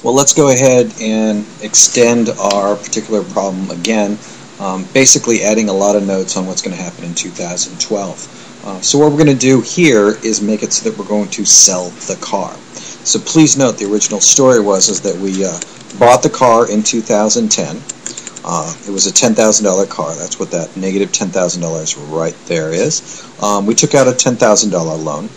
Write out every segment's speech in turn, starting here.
Well, let's go ahead and extend our particular problem again, basically adding a lot of notes on what's going to happen in 2012. So what we're going to do here is make it so that we're going to sell the car. So please note the original story was that we bought the car in 2010. It was a $10,000 car. That's what that negative $10,000 right there is. We took out a $10,000 loan.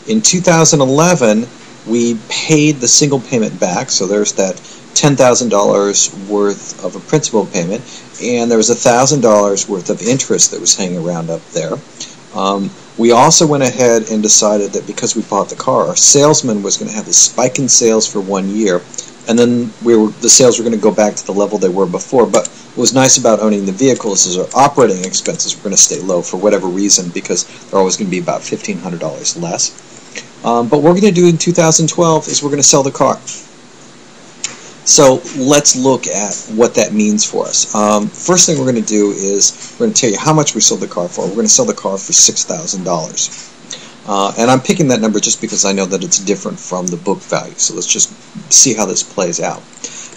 In 2011, we paid the single payment back, so there's that $10,000 worth of a principal payment, and there was $1,000 worth of interest that was hanging around up there. We also went ahead and decided that because we bought the car, our salesman was going to have this spike in sales for 1 year, and then the sales were going to go back to the level they were before. But what was nice about owning the vehicles is our operating expenses were going to stay low for whatever reason, because they're always going to be about $1,500 less. But what we're going to do in 2012 is we're going to sell the car. So let's look at what that means for us. First thing we're going to do is we're going to tell you how much we sold the car for. We're going to sell the car for $6,000. And I'm picking that number just because I know that it's different from the book value. So let's just see how this plays out.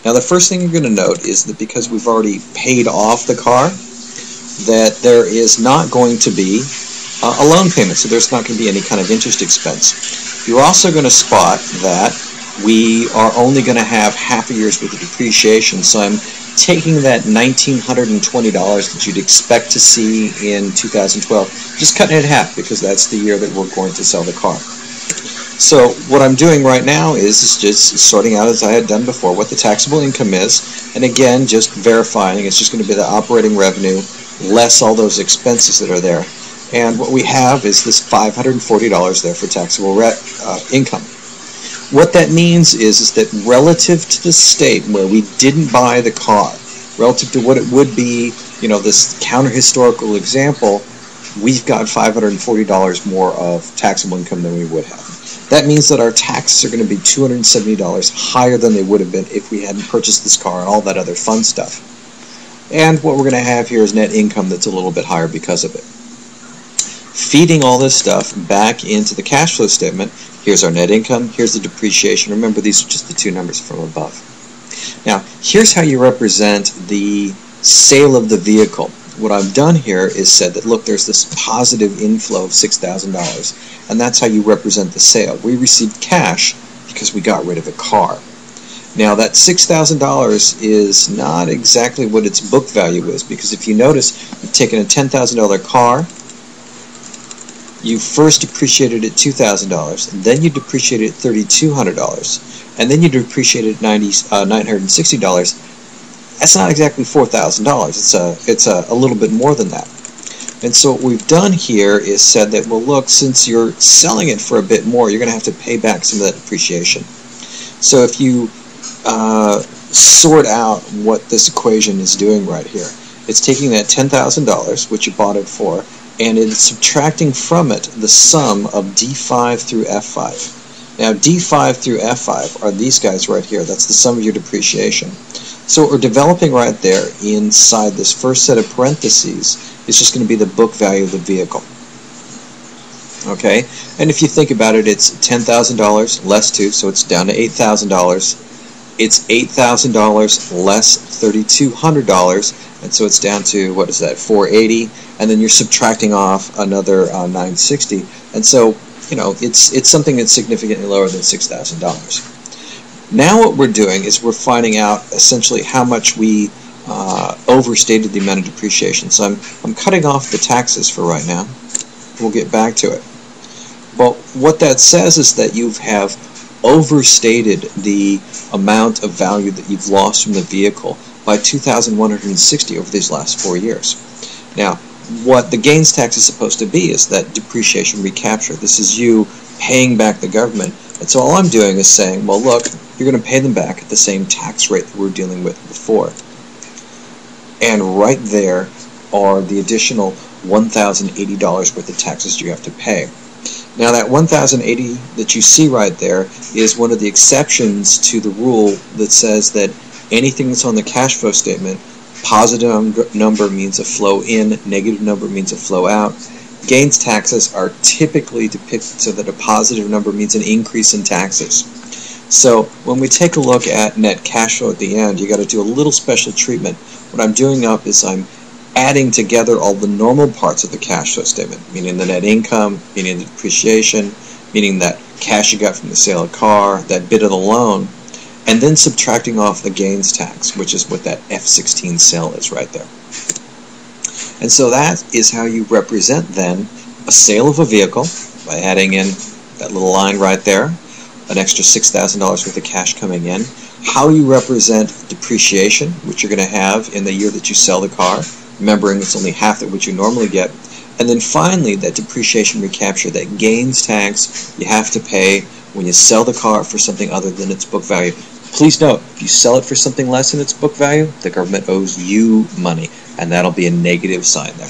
Now the first thing you're going to note is that because we've already paid off the car, that there is not going to be a loan payment, so there's not going to be any kind of interest expense. You're also going to spot that we are only going to have half a year's worth of depreciation, so I'm taking that $1,920 that you'd expect to see in 2012, just cutting it in half, because that's the year that we're going to sell the car. So what I'm doing right now is just sorting out, as I had done before, what the taxable income is, and again, just verifying it's just going to be the operating revenue less all those expenses that are there. And what we have is this $540 there for taxable income. What that means is that relative to the state where we didn't buy the car, relative to what it would be, this counter-historical example, we've got $540 more of taxable income than we would have. That means that our taxes are going to be $270 higher than they would have been if we hadn't purchased this car and all that other fun stuff. And what we're going to have here is net income that's a little bit higher because of it. Feeding all this stuff back into the cash flow statement, here's our net income, here's the depreciation. Remember, these are just the two numbers from above. Now, here's how you represent the sale of the vehicle. What I've done here is said that, look, there's this positive inflow of $6,000, and that's how you represent the sale. We received cash because we got rid of the car. Now, that $6,000 is not exactly what its book value is, because if you notice, you've taken a $10,000 car, you first depreciated it $2,000, then you depreciated it $3,200, and then you depreciated $960. That's not exactly $4,000. It's a little bit more than that. And so what we've done here is said that, well, look, since you're selling it for a bit more, you're going to have to pay back some of that depreciation. So if you sort out what this equation is doing right here, it's taking that $10,000, which you bought it for, and it's subtracting from it the sum of D5 through F5. Now, D5 through F5 are these guys right here. That's the sum of your depreciation. So what we're developing right there inside this first set of parentheses is just going to be the book value of the vehicle. Okay? And if you think about it, it's $10,000 less 2, so it's down to $8,000. It's $8,000 less $3,200, and so it's down to, what is that, $480, and then you're subtracting off another $960, and so it's something that's significantly lower than $6,000. Now what we're doing is we're finding out essentially how much we overstated the amount of depreciation. So I'm cutting off the taxes for right now. We'll get back to it. But what that says is that you have overstated the amount of value that you've lost from the vehicle by $2,160 over these last 4 years. Now, what the gains tax is supposed to be is that depreciation recapture. This is you paying back the government. And so all I'm doing is saying, well, look, you're going to pay them back at the same tax rate that we were dealing with before. And right there are the additional $1,080 worth of taxes you have to pay. Now that $1,080 that you see right there is one of the exceptions to the rule that says that anything that's on the cash flow statement, positive number means a flow in, negative number means a flow out. Gains taxes are typically depicted so that a positive number means an increase in taxes. So when we take a look at net cash flow at the end, you got to do a little special treatment. What I'm doing up is I'm adding together all the normal parts of the cash flow statement, meaning the net income, meaning the depreciation, meaning that cash you got from the sale of a car, that bit of the loan, and then subtracting off the gains tax, which is what that F-16 sale is right there. And so that is how you represent then a sale of a vehicle by adding in that little line right there, an extra $6,000 worth of cash coming in, how you represent depreciation, which you're going to have in the year that you sell the car, remembering it's only half of what you normally get, and then finally that depreciation recapture, that gains tax you have to pay when you sell the car for something other than its book value. Please note, if you sell it for something less than its book value, the government owes you money, and that'll be a negative sign there.